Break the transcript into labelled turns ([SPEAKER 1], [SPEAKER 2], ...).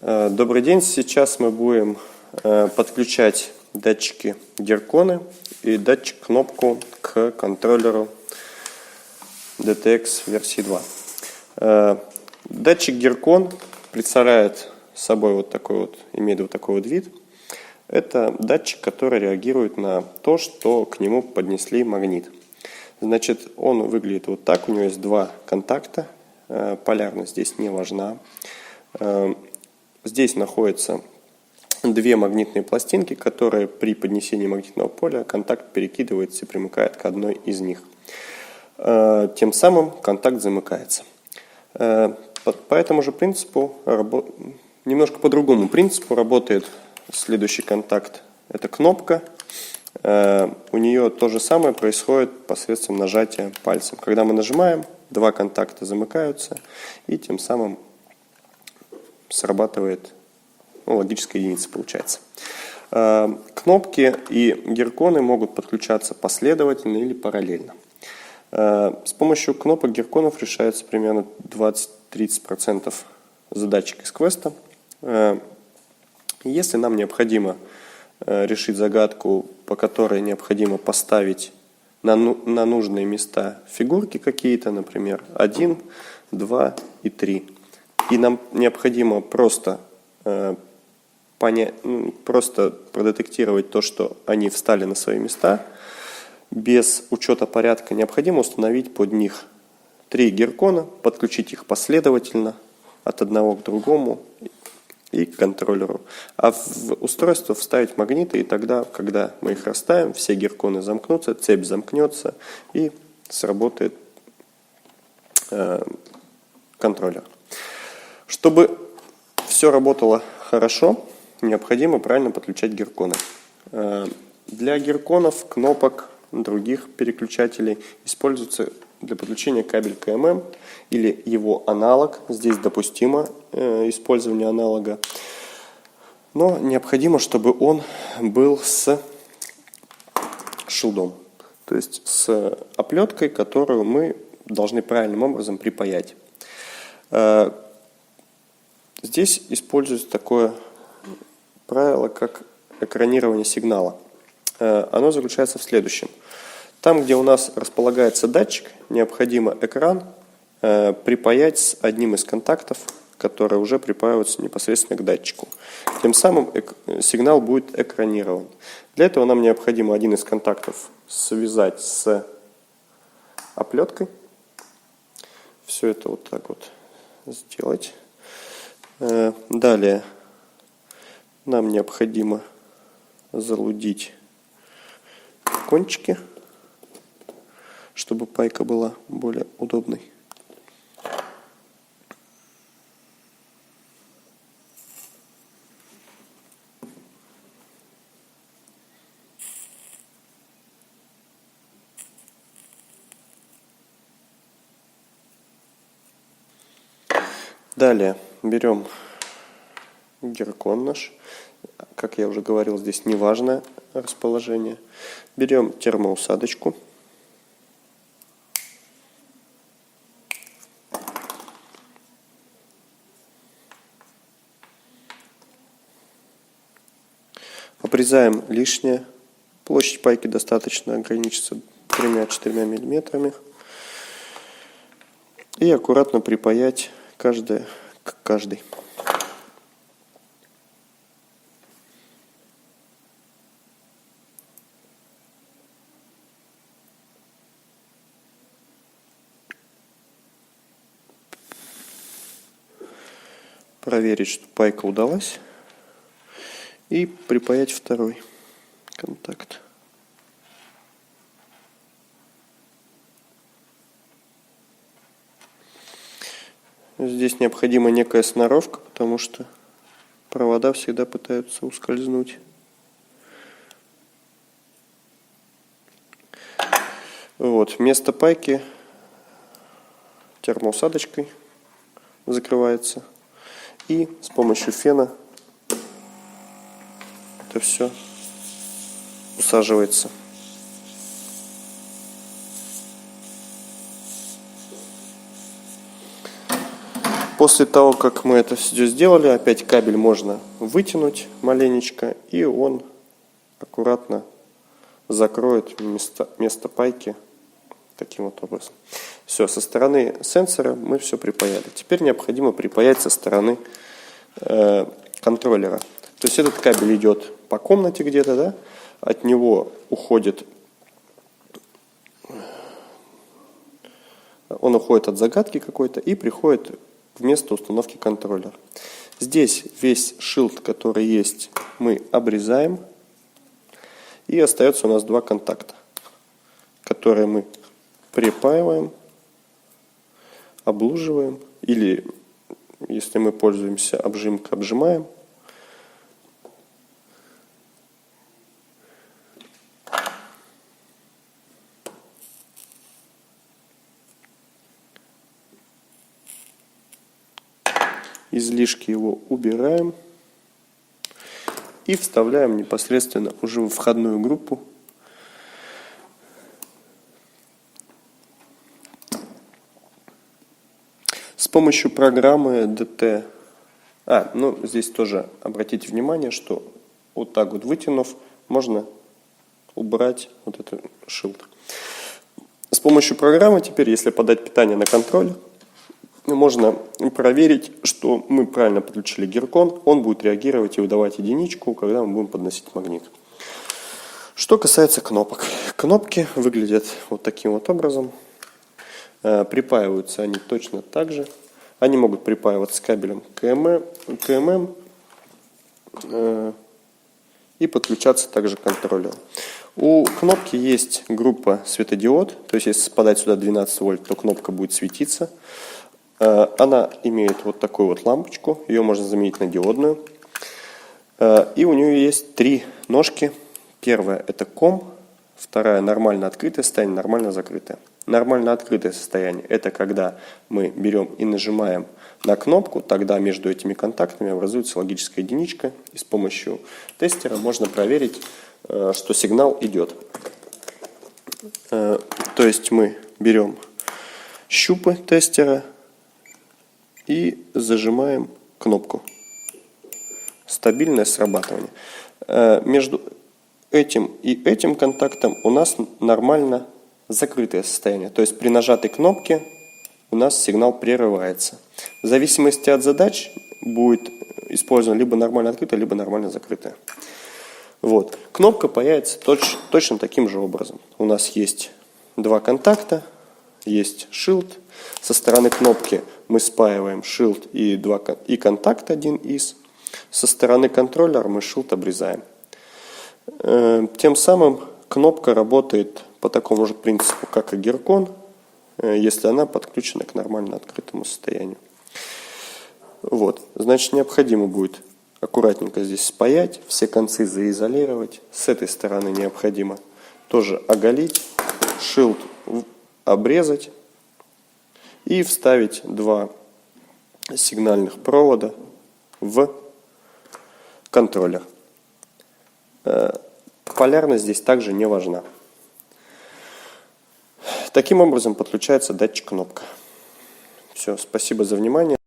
[SPEAKER 1] Добрый день, сейчас мы будем подключать датчики Герконы и датчик кнопку к контроллеру DTX версии 2. Датчик Геркон представляет собой имеет вот такой вот вид. Это датчик, который реагирует на то, что к нему поднесли магнит. Значит, он выглядит вот так, у него есть два контакта, полярность здесь не важна. Здесь находятся две магнитные пластинки, которые при поднесении магнитного поля контакт перекидывается и примыкает к одной из них. Тем самым контакт замыкается. По этому же принципу, немножко по другому принципу работает следующий контакт. Это кнопка. У нее то же самое происходит посредством нажатия пальцем. Когда мы нажимаем, два контакта замыкаются, и тем самым срабатывает логическая единица, получается. Кнопки и герконы могут подключаться последовательно или параллельно. С помощью кнопок герконов решается примерно 20-30% задачек из квеста. Если нам необходимо решить загадку, по которой необходимо поставить на нужные места фигурки какие-то, например, 1, 2 и 3, и нам необходимо просто продетектировать то, что они встали на свои места, без учета порядка необходимо установить под них 3 геркона, подключить их последовательно от одного к другому и к контроллеру. А в устройство вставить магниты, и тогда, когда мы их расставим, все герконы замкнутся, цепь замкнется и сработает контроллер. Чтобы все работало хорошо, необходимо правильно подключать герконы. Для герконов, кнопок, других переключателей используется для подключения кабель КММ или его аналог. Здесь допустимо использование аналога, но необходимо, чтобы он был с шилдом, то есть с оплеткой, которую мы должны правильным образом припаять. Здесь используется такое правило, как экранирование сигнала. Оно заключается в следующем. Там, где у нас располагается датчик, необходимо экран припаять с одним из контактов, которые уже припаиваются непосредственно к датчику. Тем самым сигнал будет экранирован. Для этого нам необходимо один из контактов связать с оплеткой. Все это вот так вот сделать. Далее нам необходимо залудить кончики, чтобы пайка была более удобной. Далее берем геркон наш. Как я уже говорил, здесь неважное расположение. Берем термоусадочку. Обрезаем лишнее. Площадь пайки достаточно ограничится 3-4 мм. И аккуратно припаять каждая к каждой. Проверить, что пайка удалась, и припаять второй контакт. Здесь необходима некая сноровка, потому что провода всегда пытаются ускользнуть. Вот, место пайки термоусадочкой закрывается. И с помощью фена это все усаживается. После того, как мы это все сделали, опять кабель можно вытянуть маленечко, и он аккуратно закроет место пайки таким вот образом. Все, со стороны сенсора мы все припаяли. Теперь необходимо припаять со стороны контроллера. То есть этот кабель идет по комнате где-то, да? От него уходит, он уходит от загадки какой-то и приходит в место установки контроллера. Здесь весь шилд, который есть, мы обрезаем. И остается у нас два контакта, которые мы припаиваем, облуживаем. Или, если мы пользуемся обжимкой, обжимаем. Излишки его убираем и вставляем непосредственно уже в входную группу. С помощью программы DT. Здесь тоже обратите внимание, что вот так вот вытянув, можно убрать вот этот шилд. С помощью программы теперь, если подать питание на контроль, можно проверить, что мы правильно подключили гиркон. Он будет реагировать и выдавать единичку, когда мы будем подносить магнит. Что касается кнопок. Кнопки выглядят вот таким вот образом. Припаиваются они точно так же. Они могут припаиваться кабелем КММ и подключаться также к контроллеру. У кнопки есть группа светодиод. То есть, если подать сюда 12 вольт, то кнопка будет светиться. Она имеет вот такую вот лампочку, ее можно заменить на диодную. И у нее есть три ножки. Первая это ком, вторая нормально открытое состояние, нормально закрытое. Нормально открытое состояние это когда мы берем и нажимаем на кнопку, тогда между этими контактами образуется логическая единичка. И с помощью тестера можно проверить, что сигнал идет. То есть мы берем щупы тестера и зажимаем кнопку. Стабильное срабатывание. Между этим и этим контактом у нас нормально закрытое состояние. То есть при нажатой кнопке у нас сигнал прерывается. В зависимости от задач будет использовано либо нормально открытое, либо нормально закрытое. Вот. Кнопка появится точно таким же образом. У нас есть два контакта, есть шилд. Со стороны кнопки мы спаиваем шилд и контакт один из. Со стороны контроллера мы шилд обрезаем. Тем самым кнопка работает по такому же принципу, как и гиркон, если она подключена к нормально открытому состоянию. Вот. Значит, необходимо будет аккуратненько здесь спаять, все концы заизолировать. С этой стороны необходимо тоже оголить, шилд обрезать и вставить два сигнальных провода в контроллер. Полярность здесь также не важна. Таким образом подключается датчик кнопка. Все, спасибо за внимание.